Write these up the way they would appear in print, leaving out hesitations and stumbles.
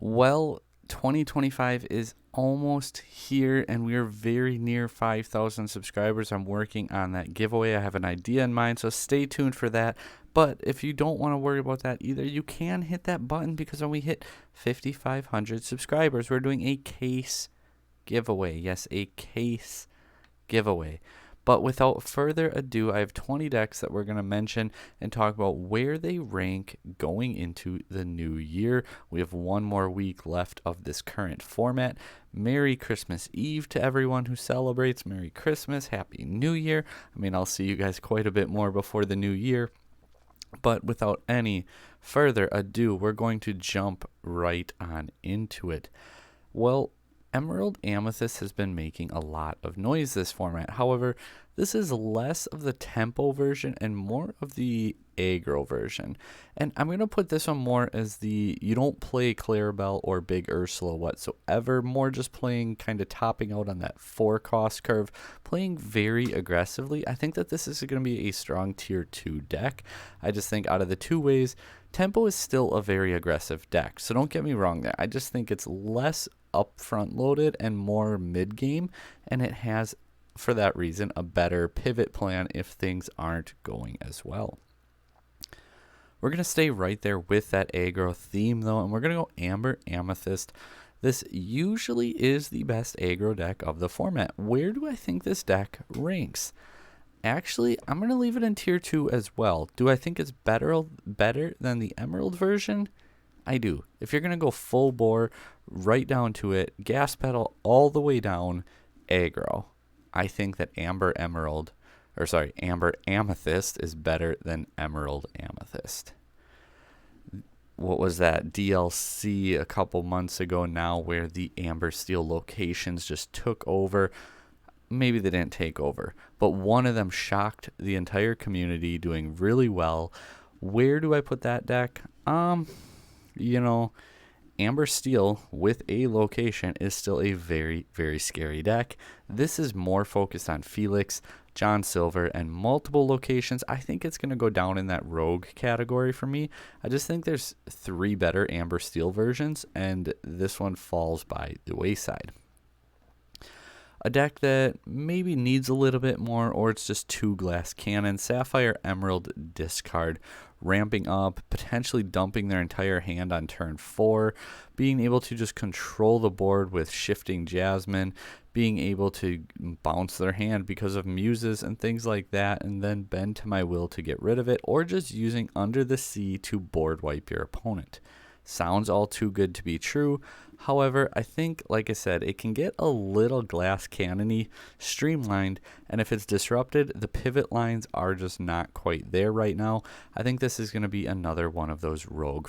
Well, 2025 is almost here and we are very near 5,000 subscribers. I'm working on that giveaway. I have an idea in mind, so stay tuned for that. But if you don't want to worry about that either, you can hit that button because when we hit 5,500 subscribers, we're doing a case giveaway. Yes, a case giveaway. But without further ado, I have 20 decks that we're going to mention and talk about where they rank going into the new year. We have one more week left of this current format. Merry Christmas Eve to everyone who celebrates. Merry Christmas. Happy New Year. I mean, I'll see you guys quite a bit more before the new year. But without any further ado, we're going to jump right on into it. Well, Emerald Amethyst has been making a lot of noise this format. However, this is less of the tempo version and more of the aggro version. And I'm going to put this one more as the you don't play Clarabelle or Big Ursula whatsoever, more just playing kind of topping out on that 4 cost curve, playing very aggressively. I think that this is going to be a strong tier 2 deck. I just think out of the two ways, tempo is still a very aggressive deck. So don't get me wrong there. I just think it's less upfront loaded and more mid game, and it has for that reason a better pivot plan if things aren't going as well. We're going to stay right there with that aggro theme though, and we're going to go Amber Amethyst. This usually is the best aggro deck of the format. Where do I think this deck ranks? Actually, I'm going to leave it in tier 2 as well. Do I think it's better than the Emerald version? I do. If you're going to go full bore, right down to it, gas pedal all the way down, aggro, I think that Amber Amethyst is better than Emerald Amethyst. What was that DLC a couple months ago now where the Amber Steel locations just took over? Maybe they didn't take over, but one of them shocked the entire community, doing really well. Where do I put that deck? You know, Amber Steel with a location is still a very, very scary deck. This is more focused on Felix, John Silver, and multiple locations. I think it's going to go down in that rogue category for me. I just think there's 3 better Amber Steel versions, and this one falls by the wayside. A deck that maybe needs a little bit more, or it's just 2 glass cannons. Sapphire Emerald discard, ramping up, potentially dumping their entire hand on turn 4, being able to just control the board with shifting Jasmine, being able to bounce their hand because of muses and things like that, and then bend to my will to get rid of it, or just using Under the Sea to board wipe your opponent. Sounds all too good to be true. However, I think, like I said, it can get a little glass cannon-y, streamlined, and if it's disrupted, the pivot lines are just not quite there right now. I think this is going to be another one of those rogue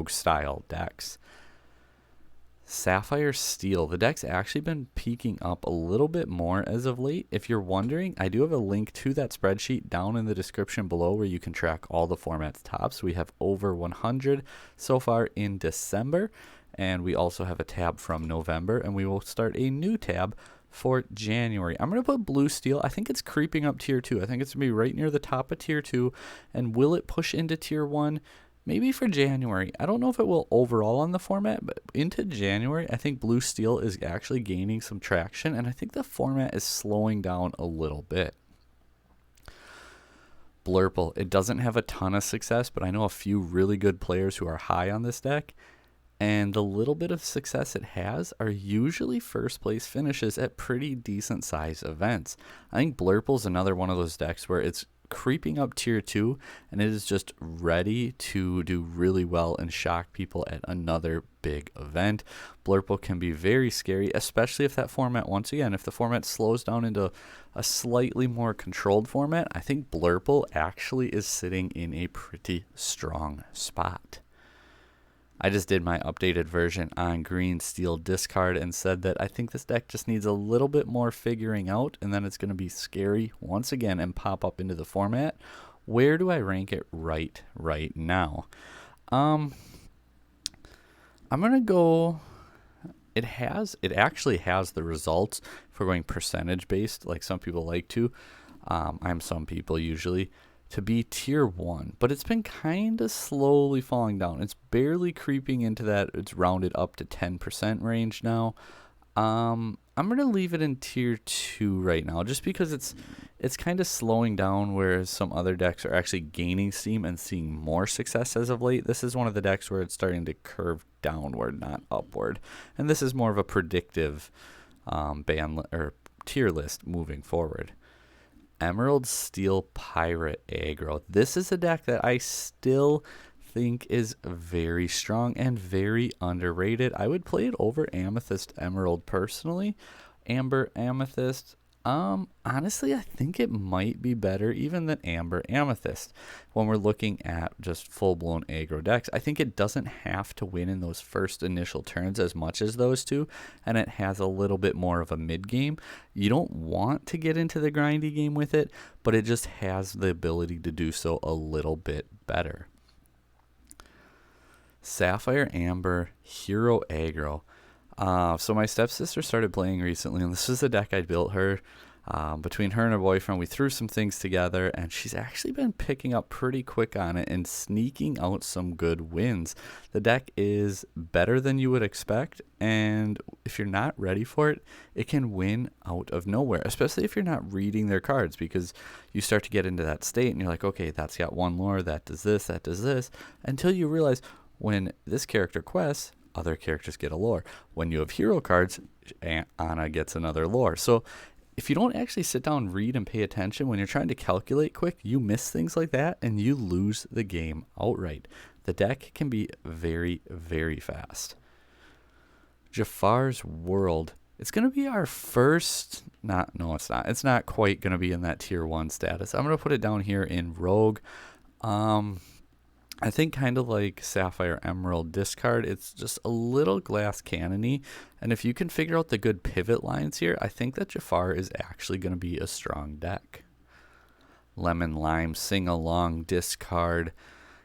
style decks. Sapphire Steel. The deck's actually been peaking up a little bit more as of late. If you're wondering, I do have a link to that spreadsheet down in the description below where you can track all the format's tops. We have over 100 so far in December, and we also have a tab from November, and we will start a new tab for January. I'm going to put Blue Steel. I think it's creeping up tier 2. I think it's going to be right near the top of tier 2, and will it push into tier 1? Maybe for January. I don't know if it will overall on the format, but into January, I think Blue Steel is actually gaining some traction, and I think the format is slowing down a little bit. Blurple. It doesn't have a ton of success, but I know a few really good players who are high on this deck, and the little bit of success it has are usually first place finishes at pretty decent size events. I think Blurple is another one of those decks where it's creeping up tier 2 and it is just ready to do really well and shock people at another big event. Blurple can be very scary, especially if that format, once again, if the format slows down into a slightly more controlled format. I think Blurple actually is sitting in a pretty strong spot. I just did my updated version on Green Steel discard and said that I think this deck just needs a little bit more figuring out, and then it's going to be scary once again and pop up into the format. Where do I rank it right now? I'm going to go, it actually has the results for going percentage based like some people like to. I'm some people usually. to be tier 1, but it's been kind of slowly falling down. It's barely creeping into that. It's rounded up to 10% range now. I'm going to leave it in tier 2 right now just because it's kind of slowing down, whereas some other decks are actually gaining steam and seeing more success as of late. This is one of the decks where it's starting to curve downward, not upward. And this is more of a predictive or tier list moving forward. Emerald Steel Pirate aggro. This is a deck that I still think is very strong and very underrated. I would play it over Amethyst Emerald personally. Amber Amethyst. Honestly, I think it might be better even than Amber Amethyst when we're looking at just full-blown aggro decks. I think it doesn't have to win in those first initial turns as much as those two, and it has a little bit more of a mid-game. You don't want to get into the grindy game with it, but it just has the ability to do so a little bit better. Sapphire Amber Hero aggro. So my stepsister started playing recently, and this is the deck I built her. Between her and her boyfriend, we threw some things together, and she's actually been picking up pretty quick on it and sneaking out some good wins. The deck is better than you would expect, and if you're not ready for it, it can win out of nowhere, especially if you're not reading their cards, because you start to get into that state, and you're like, okay, that's got one lore, that does this, until you realize when this character quests, other characters get a lore. When you have hero cards, Anna gets another lore. So if you don't actually sit down, read, and pay attention when you're trying to calculate quick, you miss things like that and you lose the game outright. The deck can be very, very fast. Jafar's World. It's going to be our first... no, it's not. It's not quite going to be in that tier 1 status. I'm going to put it down here in Rogue. I think kind of like Sapphire Emerald discard, it's just a little glass cannon-y, and if you can figure out the good pivot lines here, I think that Jafar is actually going to be a strong deck. Lemon Lime sing-along discard.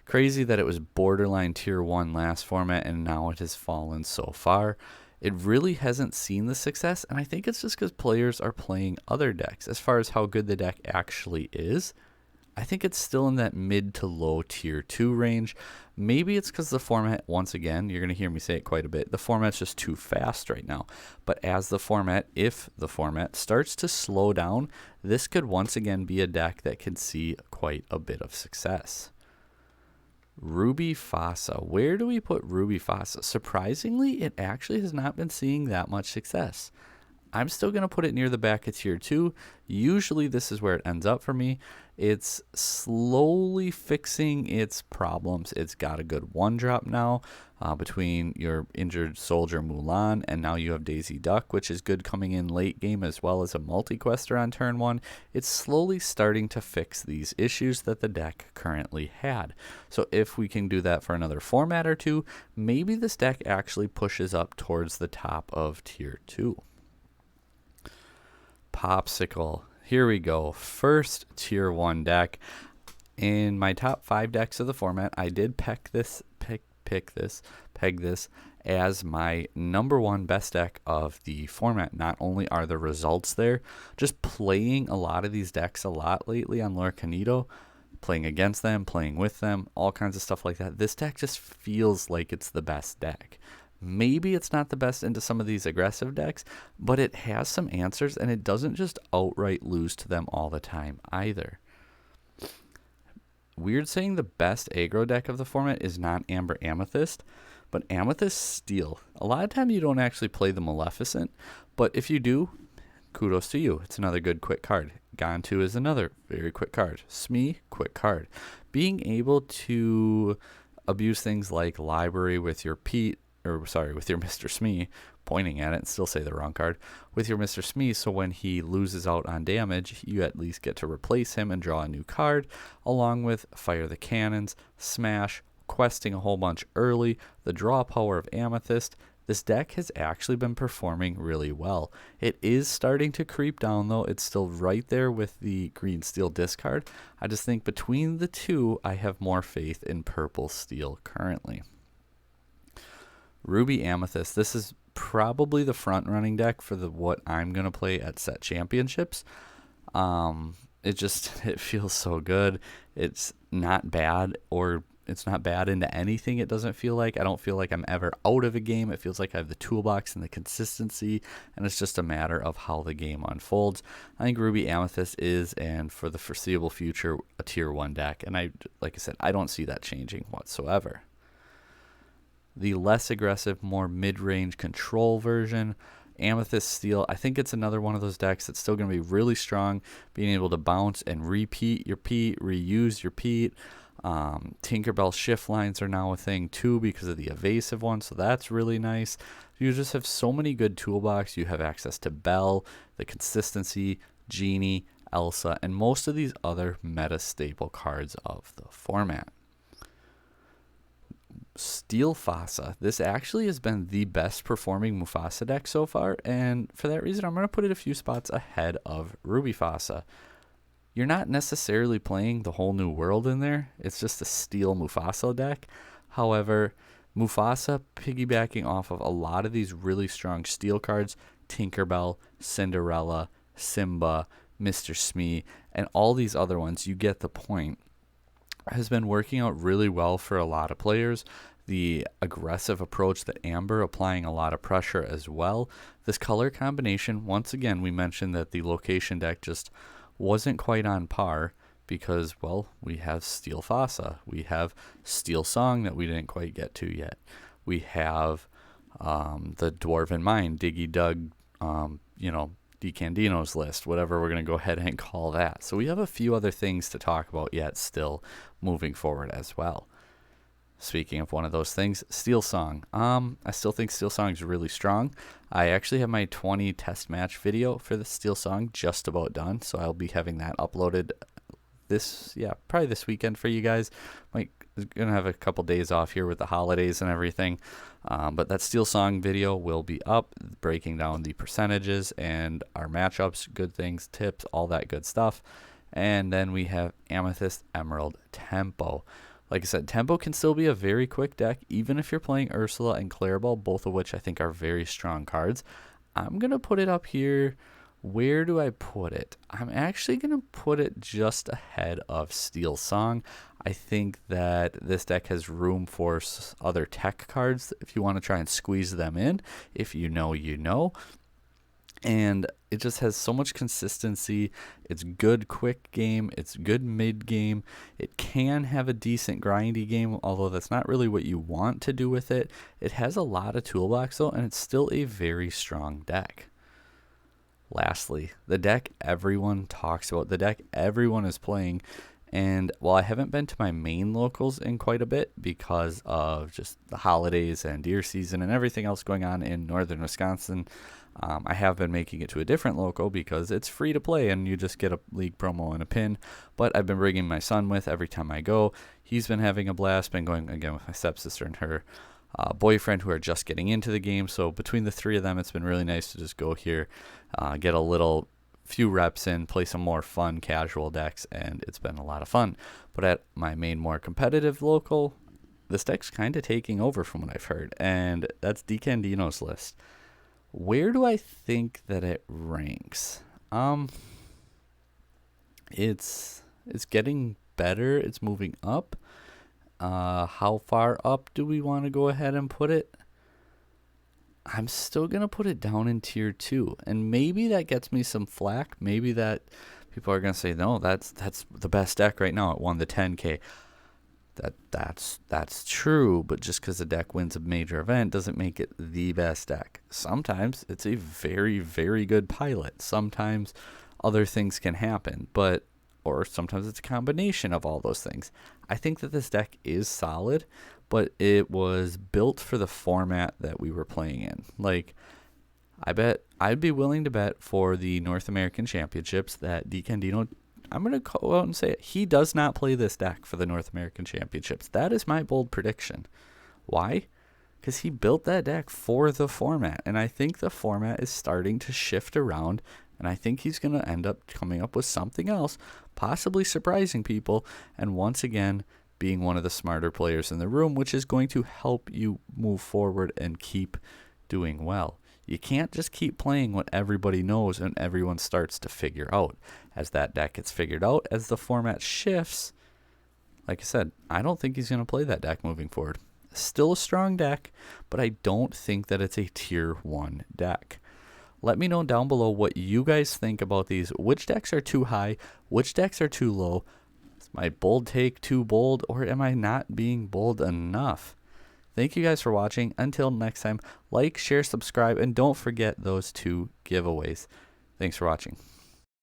Crazy that it was borderline tier 1 last format, and now it has fallen so far. It really hasn't seen the success, and I think it's just because players are playing other decks. As far as how good the deck actually is, I think it's still in that mid to low tier 2 range. Maybe it's because the format, once again, you're going to hear me say it quite a bit, the format's just too fast right now. But as the format, if the format starts to slow down, this could once again be a deck that can see quite a bit of success. Ruby Fafsa. Where do we put Ruby Fafsa? Surprisingly, it actually has not been seeing that much success. I'm still going to put it near the back of tier 2. Usually this is where it ends up for me. It's slowly fixing its problems. It's got a good 1-drop now between your injured soldier Mulan, and now you have Daisy Duck, which is good coming in late game, as well as a multi-quester on turn 1. It's slowly starting to fix these issues that the deck currently had. So if we can do that for another format or two, maybe this deck actually pushes up towards the top of tier 2. Popsicle. Here we go. First tier 1 deck. In my top 5 decks of the format, I did peg this as my number 1 best deck of the format. Not only are the results there, just playing a lot of these decks a lot lately on Lorcana, playing against them, playing with them, all kinds of stuff like that. This deck just feels like it's the best deck. Maybe it's not the best into some of these aggressive decks, but it has some answers, and it doesn't just outright lose to them all the time either. Weird saying the best aggro deck of the format is not Amber Amethyst, but Amethyst Steel. A lot of time you don't actually play the Maleficent, but if you do, kudos to you. It's another good quick card. Gantu is another very quick card. Smee, quick card. Being able to abuse things like library with your with your Mr. Smee, pointing at it and still say the wrong card, with your Mr. Smee, so when he loses out on damage, you at least get to replace him and draw a new card, along with Fire the Cannons, Smash, questing a whole bunch early, the draw power of Amethyst. This deck has actually been performing really well. It is starting to creep down though. It's still right there with the green steel discard. I just think between the two, I have more faith in purple steel currently. Ruby Amethyst. This is probably the front running deck for what I'm going to play at set championships. it feels so good. It's not bad, or it's not bad into anything. It doesn't feel like, I don't feel like I'm ever out of a game. It feels like I have the toolbox and the consistency, and it's just a matter of how the game unfolds. I think Ruby Amethyst is, and for the foreseeable future, a tier 1 deck, and like I said, I don't see that changing whatsoever. The less aggressive, more mid-range control version, Amethyst Steel, I think it's another one of those decks that's still going to be really strong, being able to bounce and repeat your peat, reuse your peat. Tinkerbell shift lines are now a thing too because of the evasive one, so that's really nice. You just have so many good toolbox. You have access to Belle, the consistency, Genie, Elsa, and most of these other meta staple cards of the format. Steel Fafsa. This actually has been the best performing Mufasa deck so far, and for that reason I'm going to put it a few spots ahead of Ruby Fafsa. You're not necessarily playing the whole new world in there. It's just a Steel Mufasa deck. However, Mufasa piggybacking off of a lot of these really strong Steel cards, Tinkerbell, Cinderella, Simba, Mr. Smee, and all these other ones, you get the point, has been working out really well for a lot of players. The aggressive approach that Amber, applying a lot of pressure as well. This color combination, once again, we mentioned that the location deck just wasn't quite on par because, well, we have Steel Fafsa. We have Steel Song that we didn't quite get to yet. We have the Dwarven Mine, Diggy Dug, DeCandino's list, whatever we're going to go ahead and call that. So we have a few other things to talk about yet still moving forward as well. Speaking of one of those things, Steel Song. I still think Steel Song is really strong. I actually have my 20 test match video for the Steel Song just about done, so I'll be having that uploaded probably this weekend for you guys. Gonna have a couple days off here with the holidays and everything, but that Steel Song video will be up, breaking down the percentages and our matchups, good things, tips, all that good stuff. And then we have Amethyst Emerald Tempo. Like I said, Tempo can still be a very quick deck, even if you're playing Ursula and Clarabelle, both of which I think are very strong cards. I'm going to put it up here. Where do I put it? I'm actually going to put it just ahead of Steel Song. I think that this deck has room for other tech cards if you want to try and squeeze them in. If you know, you know. And it just has so much consistency. It's good quick game. It's good mid game. It can have a decent grindy game, although that's not really what you want to do with it. It has a lot of toolbox though, and it's still a very strong deck. Lastly, the deck everyone talks about, the deck everyone is playing. And while I haven't been to my main locals in quite a bit because of just the holidays and deer season and everything else going on in northern Wisconsin, I have been making it to a different local because it's free to play and you just get a league promo and a pin. But I've been bringing my son with every time I go. He's been having a blast. Been going again with my stepsister and her boyfriend who are just getting into the game. So between the three of them, it's been really nice to just go here, get a few reps in, play some more fun casual decks, and it's been a lot of fun. But at my main more competitive local, this deck's kind of taking over from what I've heard, and that's DeCandino's list. Where do I think that it ranks? It's getting better. It's moving up. How far up do we want to go ahead and put it? I'm still going to put it down in tier 2. And maybe that gets me some flack. Maybe that people are going to say, no, that's the best deck right now. It won the 10K. That's true, but just because a deck wins a major event doesn't make it the best deck. Sometimes it's a very, very good pilot. Sometimes other things can happen, or sometimes it's a combination of all those things. I think that this deck is solid, but it was built for the format that we were playing in. I bet I'd be willing to bet for the North American Championships that DeCandino, I'm going to go out and say it, he does not play this deck for the North American Championships. That is my bold prediction. Why? Because he built that deck for the format, and I think the format is starting to shift around, and I think he's going to end up coming up with something else, possibly surprising people, and once again, being one of the smarter players in the room, which is going to help you move forward and keep doing well. You can't just keep playing what everybody knows and everyone starts to figure out. As that deck gets figured out, as the format shifts, like I said, I don't think he's going to play that deck moving forward. Still a strong deck, but I don't think that it's a tier 1 deck. Let me know down below what you guys think about these. Which decks are too high? Which decks are too low? Is my bold take too bold, or am I not being bold enough? Thank you guys for watching. Until next time, like, share, subscribe, and don't forget those 2 giveaways. Thanks for watching.